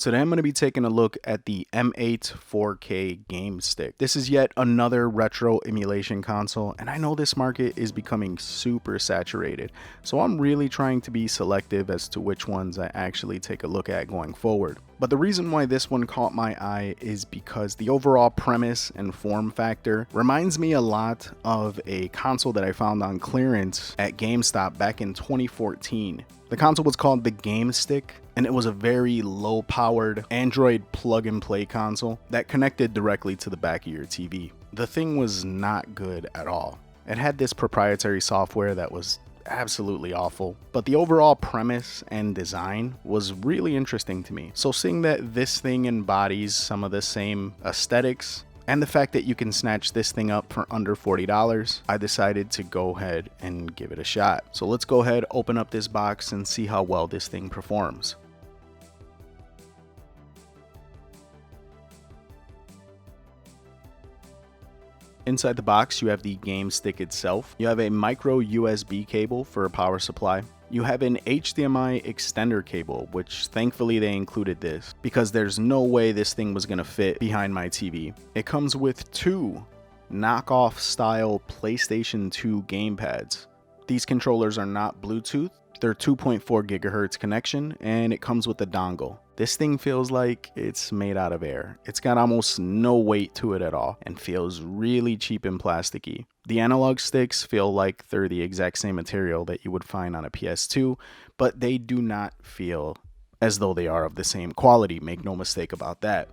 Today I'm going to be taking a look at the M8 4K Gamestick. This is yet another retro emulation console, and I know this market is becoming super saturated, so I'm really trying to be selective as to which ones I actually take a look at going forward. But the reason why this one caught my eye is because the overall premise and form factor reminds me a lot of a console that I found on clearance at GameStop back in 2014. The console was called the Gamestick, and it was a very low-powered Android plug-and-play console that connected directly to the back of your TV. The thing was not good at all. It had this proprietary software that was absolutely awful, but the overall premise and design was really interesting to me. So seeing that this thing embodies some of the same aesthetics, and the fact that you can snatch this thing up for under $40, I decided to go ahead and give it a shot. So let's go ahead, open up this box, and see how well this thing performs. Inside the box, you have the Gamestick itself. You have a micro USB cable for a power supply. You have an HDMI extender cable, which thankfully they included this because there's no way this thing was going to fit behind my TV. It comes with two knockoff style PlayStation 2 gamepads. These controllers are not Bluetooth. They're 2.4 gigahertz connection, and it comes with a dongle. This thing feels like it's made out of air. It's got almost no weight to it at all and feels really cheap and plasticky. The analog sticks feel like they're the exact same material that you would find on a PS2, but they do not feel as though they are of the same quality, make no mistake about that.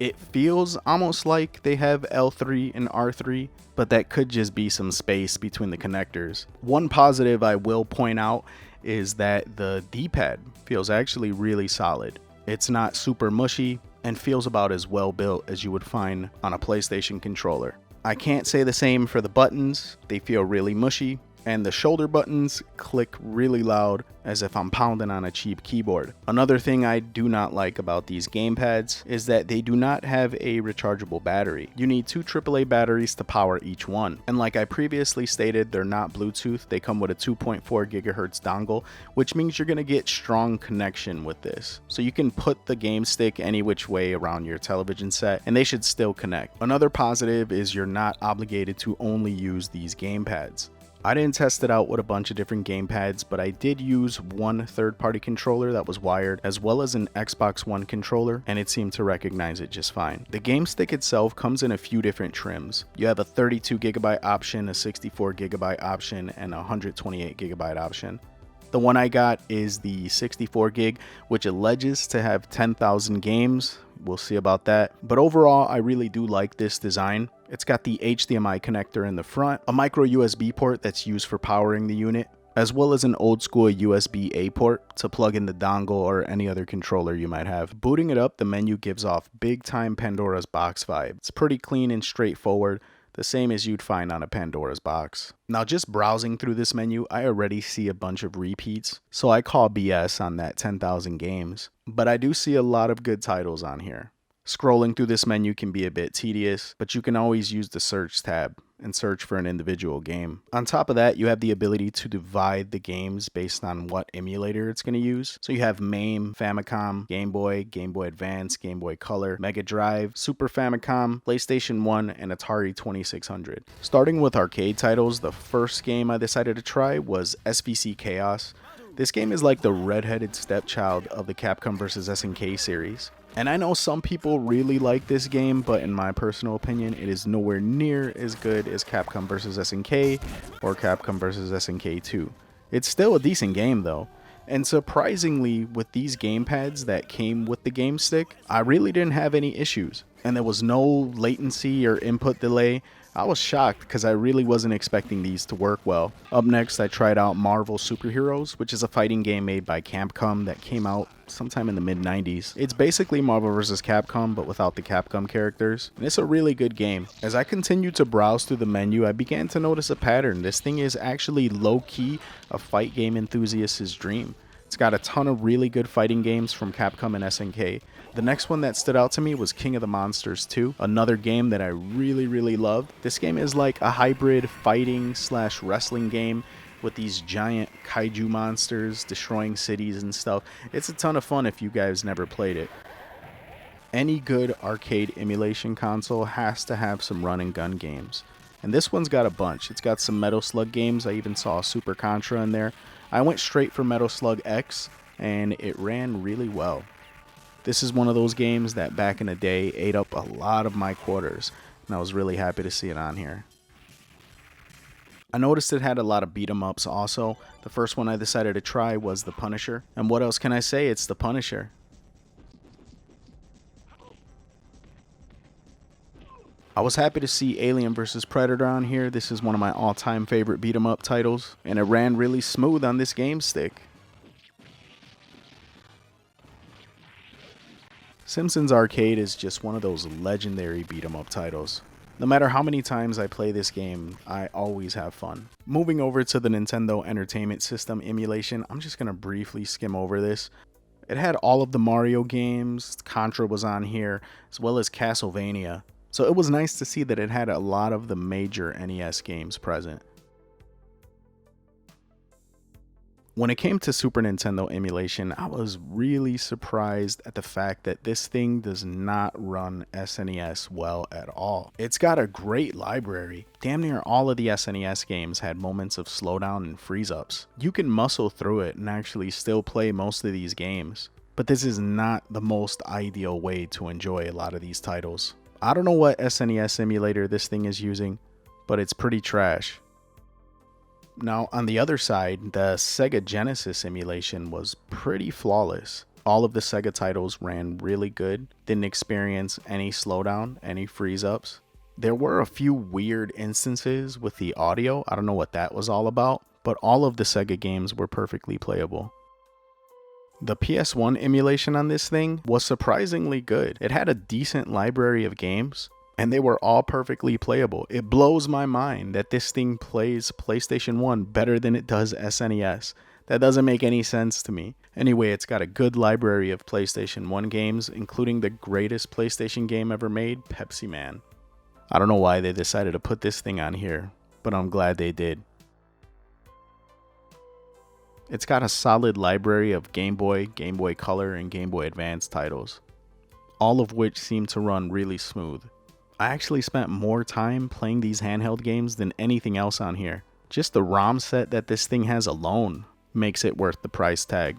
It feels almost like they have L3 and R3, but that could just be some space between the connectors. One positive I will point out is that the D-pad feels actually really solid. It's not super mushy and feels about as well built as you would find on a PlayStation controller. I can't say the same for the buttons. They feel really mushy, and the shoulder buttons click really loud as if I'm pounding on a cheap keyboard. Another thing I do not like about these gamepads is that they do not have a rechargeable battery. You need two AAA batteries to power each one. And like I previously stated, they're not Bluetooth. They come with a 2.4 gigahertz dongle, which means you're going to get strong connection with this. So you can put the Gamestick any which way around your television set and they should still connect. Another positive is you're not obligated to only use these gamepads. I didn't test it out with a bunch of different gamepads, but I did use one third-party controller that was wired, as well as an Xbox One controller, and it seemed to recognize it just fine. The Gamestick itself comes in a few different trims. You have a 32GB option, a 64GB option, and a 128GB option. The one I got is the 64 gig, which alleges to have 10,000 games. We'll see about that. But overall, I really do like this design. It's got the HDMI connector in the front, a micro USB port that's used for powering the unit, as well as an old school USB-A port to plug in the dongle or any other controller you might have. Booting it up, the menu gives off big time Pandora's box vibe. It's pretty clean and straightforward, the same as you'd find on a Pandora's box. Now just browsing through this menu, I already see a bunch of repeats, so I call BS on that 10,000 games. But I do see a lot of good titles on here. Scrolling through this menu can be a bit tedious, but you can always use the search tab and search for an individual game. On top of that, you have the ability to divide the games based on what emulator it's going to use. So you have MAME, Famicom, Game Boy, Game Boy Advance, Game Boy Color, Mega Drive, Super Famicom, PlayStation 1, and Atari 2600. Starting with arcade titles, the first game I decided to try was SVC Chaos. This game is like the redheaded stepchild of the Capcom vs. SNK series. And I know some people really like this game, but in my personal opinion, it is nowhere near as good as Capcom vs. SNK or Capcom vs. SNK 2. It's still a decent game though. And surprisingly, with these gamepads that came with the Gamestick, I really didn't have any issues. And there was no latency or input delay. I was shocked because I really wasn't expecting these to work well. Up next, I tried out Marvel Superheroes, which is a fighting game made by Capcom that came out sometime in the mid-90s. It's basically Marvel vs. Capcom, but without the Capcom characters, and it's a really good game. As I continued to browse through the menu, I began to notice a pattern. This thing is actually low-key a fight game enthusiast's dream. It's got a ton of really good fighting games from Capcom and SNK. The next one that stood out to me was King of the Monsters 2, another game that I really loved. This game is like a hybrid fighting / wrestling game with these giant kaiju monsters destroying cities and stuff. It's a ton of fun if you guys never played it. Any good arcade emulation console has to have some run and gun games. And this one's got a bunch. It's got some Metal Slug games. I even saw Super Contra in there. I went straight for Metal Slug X, and it ran really well. This is one of those games that back in the day ate up a lot of my quarters, and I was really happy to see it on here. I noticed it had a lot of beat 'em ups also. The first one I decided to try was The Punisher, and what else can I say? It's The Punisher. I was happy to see Alien vs Predator on here. This is one of my all-time favorite beat 'em up titles, and it ran really smooth on this game stick. Simpsons Arcade is just one of those legendary beat 'em up titles. No matter how many times I play this game, I always have fun. Moving over to the Nintendo Entertainment System emulation, I'm just going to briefly skim over this. It had all of the Mario games, Contra was on here, as well as Castlevania. So it was nice to see that it had a lot of the major NES games present. When it came to Super Nintendo emulation, I was really surprised at the fact that this thing does not run SNES well at all. It's got a great library. Damn near all of the SNES games had moments of slowdown and freeze-ups. You can muscle through it and actually still play most of these games. But this is not the most ideal way to enjoy a lot of these titles. I don't know what SNES emulator this thing is using, but it's pretty trash. Now, on the other side, the Sega Genesis emulation was pretty flawless. All of the Sega titles ran really good, didn't experience any slowdown, any freeze-ups. There were a few weird instances with the audio, I don't know what that was all about, but all of the Sega games were perfectly playable. The PS1 emulation on this thing was surprisingly good. It had a decent library of games, and they were all perfectly playable. It blows my mind that this thing plays PlayStation 1 better than it does SNES. That doesn't make any sense to me. Anyway, it's got a good library of PlayStation 1 games, including the greatest PlayStation game ever made, Pepsi Man. I don't know why they decided to put this thing on here, but I'm glad they did. It's got a solid library of Game Boy, Game Boy Color, and Game Boy Advance titles, all of which seem to run really smooth. I actually spent more time playing these handheld games than anything else on here. Just the ROM set that this thing has alone makes it worth the price tag.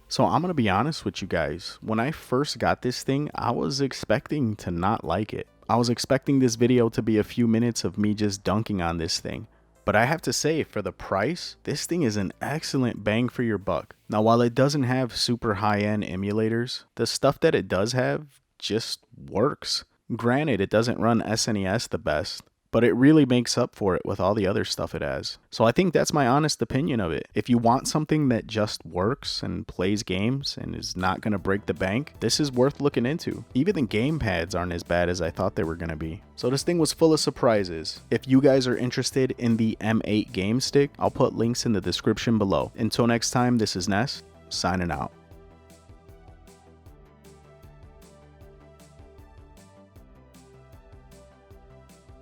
So I'm going to be honest with you guys. When I first got this thing, I was expecting to not like it. I was expecting this video to be a few minutes of me just dunking on this thing. But I have to say, for the price, this thing is an excellent bang for your buck. Now, while it doesn't have super high-end emulators, the stuff that it does have just works. Granted, it doesn't run SNES the best, but it really makes up for it with all the other stuff it has. So I think that's my honest opinion of it. If you want something that just works and plays games and is not going to break the bank, this is worth looking into. Even the gamepads aren't as bad as I thought they were going to be. So this thing was full of surprises. If you guys are interested in the M8 Gamestick, I'll put links in the description below. Until next time, this is Ness, signing out.